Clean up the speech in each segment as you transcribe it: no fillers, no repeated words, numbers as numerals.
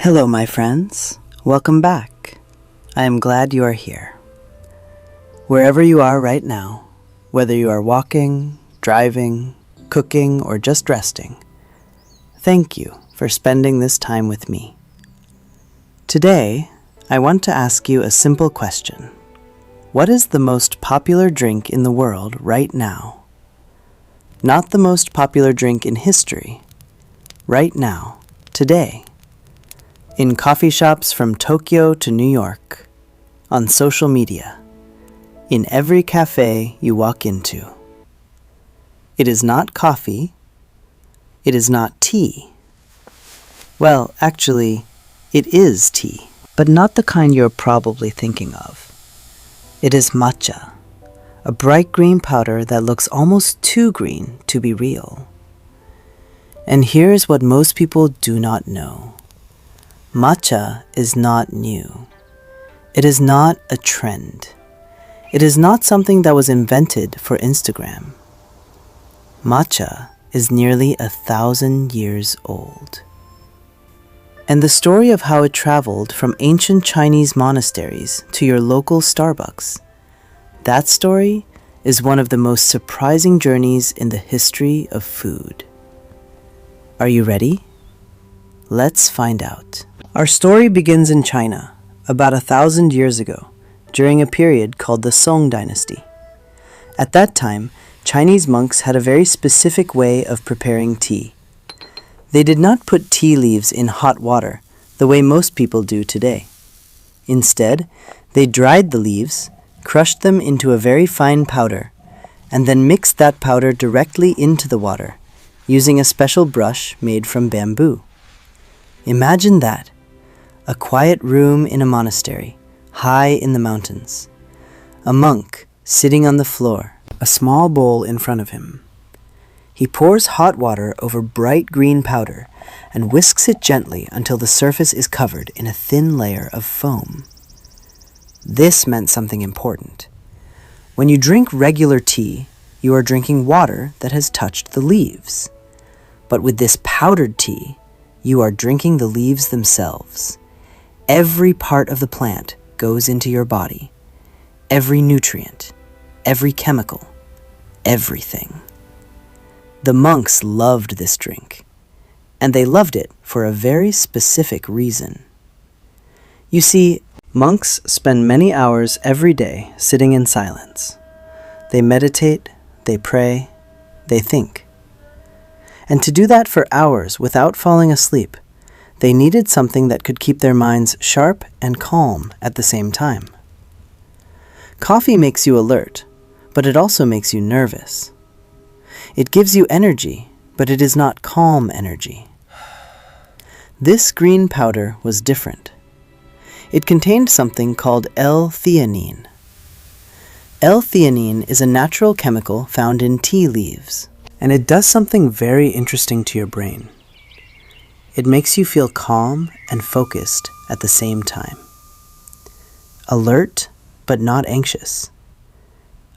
Hello, my friends. Welcome back. I am glad you are here. Wherever you are right now, whether you are walking, driving, cooking, or just resting, thank you for spending this time with me. Today, I want to ask you a simple question. What is the most popular drink in the world right now? Not the most popular drink in history. Right now, today. In coffee shops from Tokyo to New York, on social media, in every cafe you walk into. It is not coffee. It is not tea. Well, actually, it is tea, but not the kind you're probably thinking of. It is matcha, a bright green powder that looks almost too green to be real. And here's what most people do not know. Matcha is not new. It is not a trend. It is not something that was invented for Instagram. Matcha is nearly 1,000 years old. And the story of how it traveled from ancient Chinese monasteries to your local Starbucks, that story is one of the most surprising journeys in the history of food. Are you ready? Let's find out. Our story begins in China, about 1,000 years ago, during a period called the Song Dynasty. At that time, Chinese monks had a very specific way of preparing tea. They did not put tea leaves in hot water the way most people do today. Instead, they dried the leaves, crushed them into a very fine powder, and then mixed that powder directly into the water, using a special brush made from bamboo. Imagine that, a quiet room in a monastery, high in the mountains. A monk sitting on the floor, a small bowl in front of him. He pours hot water over bright green powder and whisks it gently until the surface is covered in a thin layer of foam. This meant something important. When you drink regular tea, you are drinking water that has touched the leaves. But with this powdered tea, you are drinking the leaves themselves. Every part of the plant goes into your body. Every nutrient, every chemical, everything. The monks loved this drink, and they loved it for a very specific reason. You see, monks spend many hours every day sitting in silence. They meditate, they pray, they think. And to do that for hours without falling asleep, they needed something that could keep their minds sharp and calm at the same time. Coffee makes you alert, but it also makes you nervous. It gives you energy, but it is not calm energy. This green powder was different. It contained something called L-theanine. L-theanine is a natural chemical found in tea leaves, and it does something very interesting to your brain. It makes you feel calm and focused at the same time. Alert, but not anxious.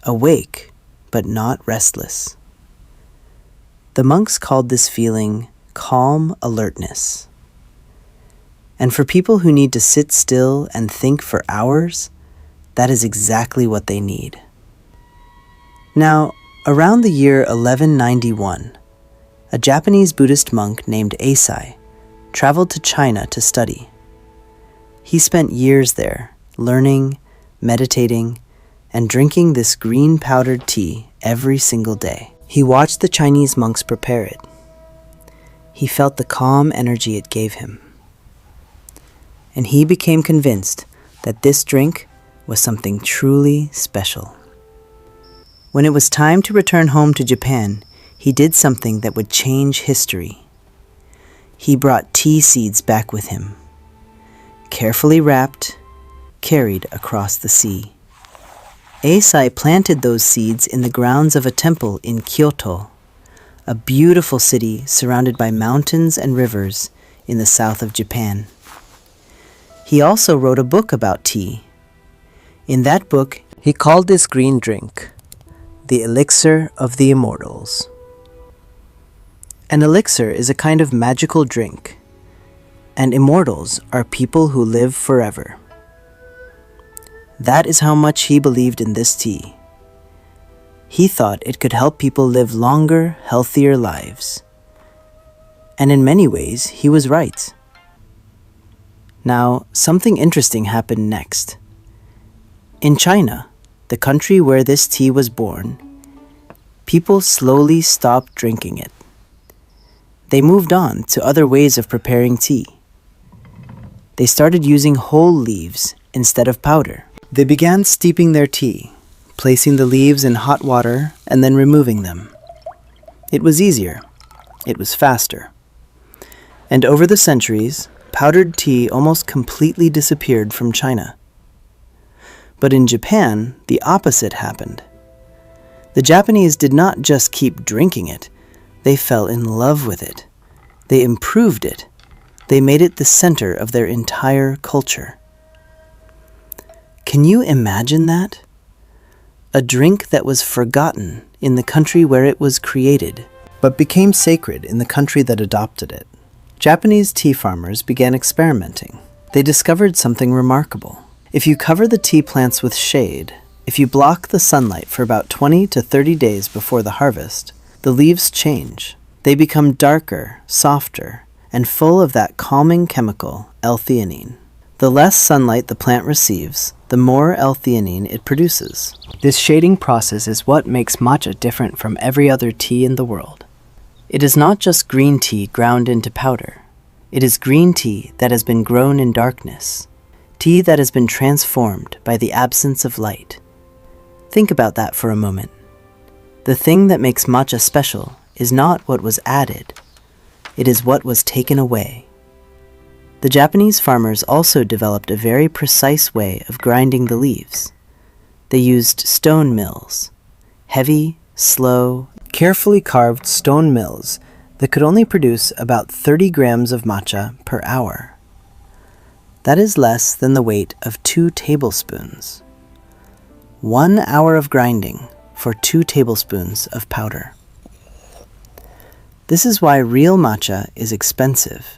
Awake, but not restless. The monks called this feeling calm alertness. And for people who need to sit still and think for hours, that is exactly what they need. Now, around the year 1191, a Japanese Buddhist monk named Eisai traveled to China to study. He spent years there, learning, meditating, and drinking this green powdered tea every single day. He watched the Chinese monks prepare it. He felt the calm energy it gave him. And he became convinced that this drink was something truly special. When it was time to return home to Japan, he did something that would change history. He brought tea seeds back with him, carefully wrapped, carried across the sea. Eisai planted those seeds in the grounds of a temple in Kyoto, a beautiful city surrounded by mountains and rivers in the south of Japan. He also wrote a book about tea. In that book, he called this green drink the elixir of the immortals. An elixir is a kind of magical drink. and immortals are people who live forever. That is how much he believed in this tea. He thought it could help people live longer, healthier lives. And in many ways, he was right. Now, something interesting happened next. In China, the country where this tea was born, people slowly stopped drinking it. They moved on to other ways of preparing tea. They started using whole leaves instead of powder. They began steeping their tea, placing the leaves in hot water and then removing them. It was easier. It was faster. And over the centuries, powdered tea almost completely disappeared from China. But in Japan, the opposite happened. The Japanese did not just keep drinking it, they fell in love with it. They improved it. They made it the center of their entire culture. Can you imagine that? A drink that was forgotten in the country where it was created, but became sacred in the country that adopted it. Japanese tea farmers began experimenting. They discovered something remarkable. If you cover the tea plants with shade, if you block the sunlight for about 20 to 30 days before the harvest, the leaves change. They become darker, softer, and full of that calming chemical, L-theanine. The less sunlight the plant receives, the more L-theanine it produces. This shading process is what makes matcha different from every other tea in the world. It is not just green tea ground into powder. It is green tea that has been grown in darkness. Tea that has been transformed by the absence of light. Think about that for a moment. The thing that makes matcha special is not what was added. It is what was taken away. The Japanese farmers also developed a very precise way of grinding the leaves. They used stone mills, heavy, slow, carefully carved stone mills that could only produce about 30 grams of matcha per hour. That is less than the weight of 2 tablespoons. 1 hour of grinding for 2 tablespoons of powder. This is why real matcha is expensive.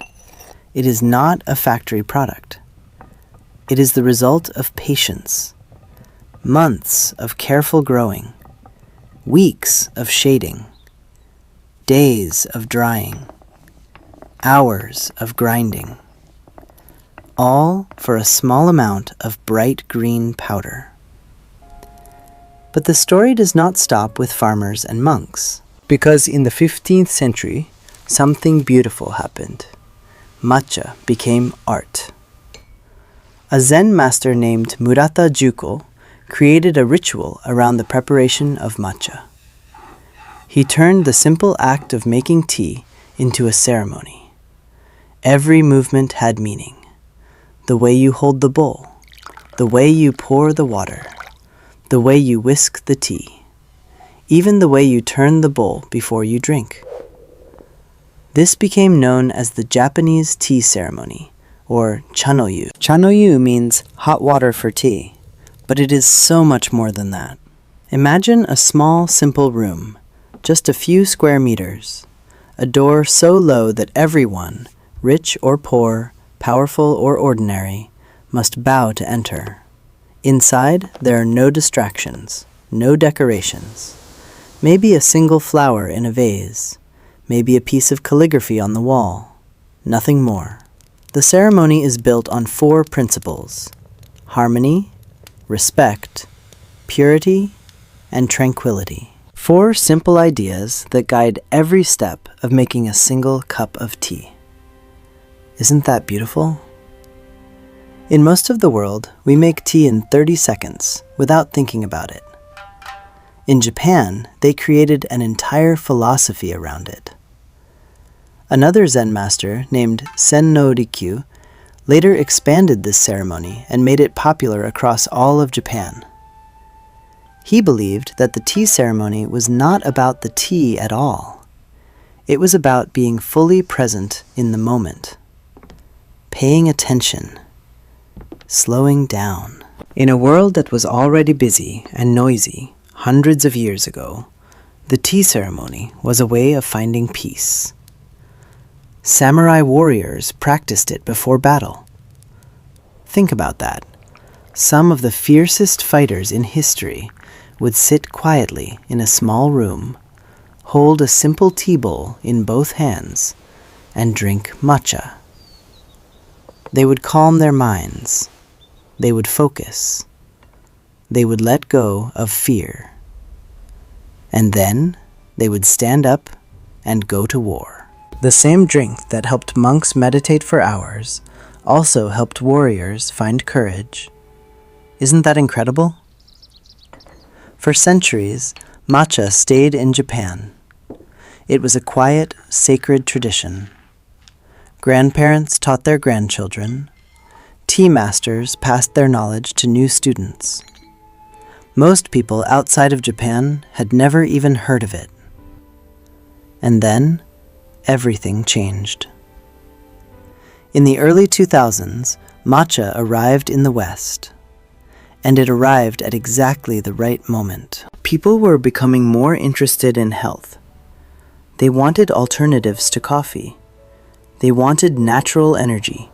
It is not a factory product. It is the result of patience, months of careful growing, weeks of shading, days of drying, hours of grinding, all for a small amount of bright green powder. But the story does not stop with farmers and monks, because in the 15th century, something beautiful happened. Matcha became art. A Zen master named Murata Juko created a ritual around the preparation of matcha. He turned the simple act of making tea into a ceremony. Every movement had meaning. The way you hold the bowl, the way you pour the water, the way you whisk the tea, even the way you turn the bowl before you drink. This became known as the Japanese tea ceremony, or chanoyu. Chanoyu means hot water for tea, but it is so much more than that. Imagine a small, simple room, just a few square meters, a door so low that everyone, rich or poor, powerful or ordinary, must bow to enter. Inside, there are no distractions, no decorations. Maybe a single flower in a vase, maybe a piece of calligraphy on the wall. Nothing more. The ceremony is built on 4 principles: harmony, respect, purity, and tranquility. 4 simple ideas that guide every step of making a single cup of tea. Isn't that beautiful? In most of the world, we make tea in 30 seconds without thinking about it. In Japan, they created an entire philosophy around it. Another Zen master named Senno Rikyu later expanded this ceremony and made it popular across all of Japan. He believed that the tea ceremony was not about the tea at all. It was about being fully present in the moment, paying attention, slowing down. In a world that was already busy and noisy hundreds of years ago, the tea ceremony was a way of finding peace. Samurai warriors practiced it before battle. Think about that. Some of the fiercest fighters in history would sit quietly in a small room, hold a simple tea bowl in both hands, and drink matcha. They would calm their minds. They would focus. They would let go of fear. And then they would stand up and go to war. The same drink that helped monks meditate for hours also helped warriors find courage. Isn't that incredible? For centuries, matcha stayed in Japan. It was a quiet, sacred tradition. Grandparents taught their grandchildren. Tea masters passed their knowledge to new students. Most people outside of Japan had never even heard of it. And then, everything changed. In the early 2000s, matcha arrived in the West. And it arrived at exactly the right moment. People were becoming more interested in health. They wanted alternatives to coffee. They wanted natural energy.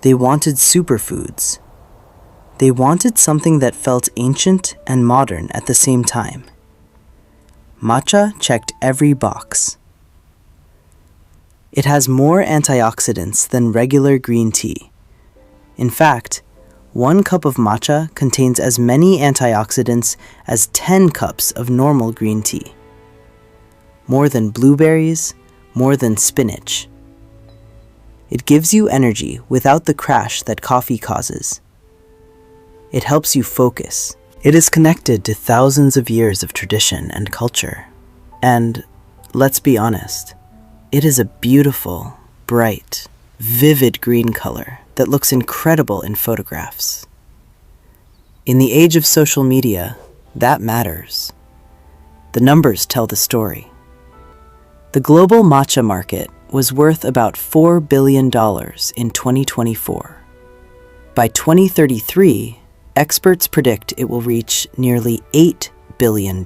They wanted superfoods. They wanted something that felt ancient and modern at the same time. Matcha checked every box. It has more antioxidants than regular green tea. In fact, 1 cup of matcha contains as many antioxidants as 10 cups of normal green tea. More than blueberries, more than spinach. It gives you energy without the crash that coffee causes. It helps you focus. It is connected to thousands of years of tradition and culture. And, let's be honest, it is a beautiful, bright, vivid green color that looks incredible in photographs. In the age of social media, that matters. The numbers tell the story. The global matcha market was worth about $4 billion in 2024. By 2033, experts predict it will reach nearly $8 billion.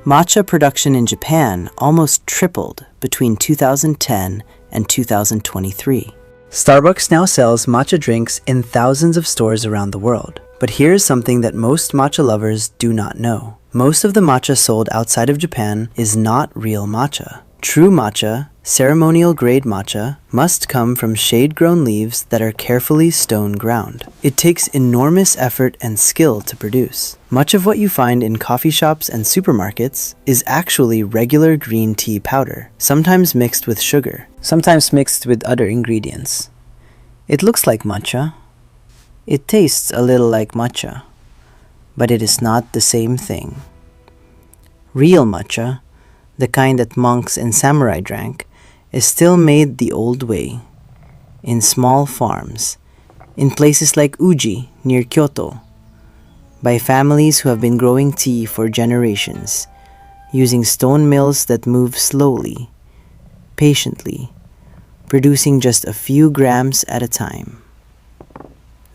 Matcha production in Japan almost tripled between 2010 and 2023. Starbucks now sells matcha drinks in thousands of stores around the world. But here's something that most matcha lovers do not know. Most of the matcha sold outside of Japan is not real matcha. True matcha, ceremonial grade matcha, must come from shade-grown leaves that are carefully stone ground. It takes enormous effort and skill to produce. Much of what you find in coffee shops and supermarkets is actually regular green tea powder, sometimes mixed with sugar, sometimes mixed with other ingredients. It looks like matcha. It tastes a little like matcha, but it is not the same thing. Real matcha, the kind that monks and samurai drank, is still made the old way, in small farms, in places like Uji near Kyoto, by families who have been growing tea for generations, using stone mills that move slowly, patiently, producing just a few grams at a time.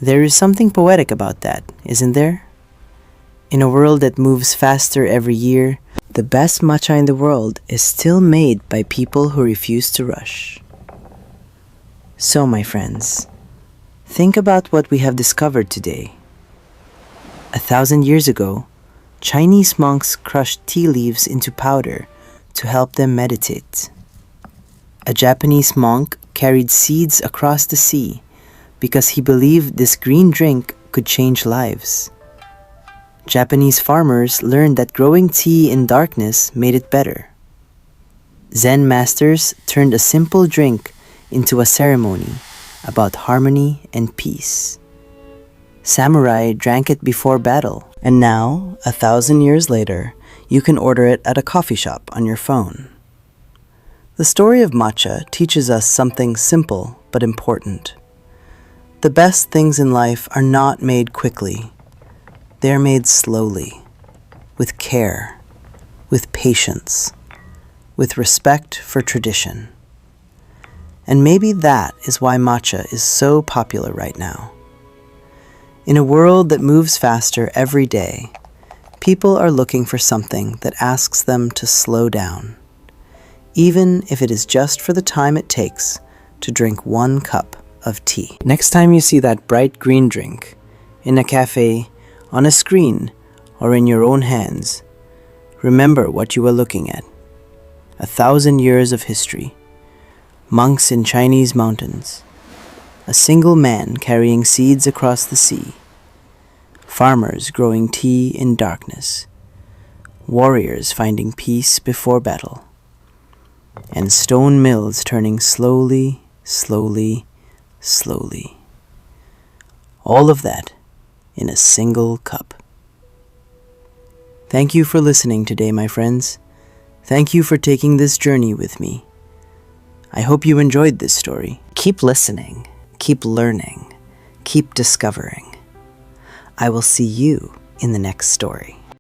There is something poetic about that, isn't there? In a world that moves faster every year, the best matcha in the world is still made by people who refuse to rush. So, my friends, think about what we have discovered today. 1,000 years ago, Chinese monks crushed tea leaves into powder to help them meditate. A Japanese monk carried seeds across the sea because he believed this green drink could change lives. Japanese farmers learned that growing tea in darkness made it better. Zen masters turned a simple drink into a ceremony about harmony and peace. Samurai drank it before battle, and now, 1,000 years later, you can order it at a coffee shop on your phone. The story of matcha teaches us something simple but important. The best things in life are not made quickly. They are made slowly, with care, with patience, with respect for tradition. And maybe that is why matcha is so popular right now. In a world that moves faster every day, people are looking for something that asks them to slow down. even if it is just for the time it takes to drink 1 cup of tea. Next time you see that bright green drink, in a cafe, on a screen, or in your own hands, remember what you are looking at. 1,000 years of history, monks in Chinese mountains, a single man carrying seeds across the sea, farmers growing tea in darkness, warriors finding peace before battle, and stone mills turning slowly, slowly, slowly. All of that in a single cup. Thank you for listening today, my friends. Thank you for taking this journey with me. I hope you enjoyed this story. Keep listening, keep learning, keep discovering. I will see you in the next story.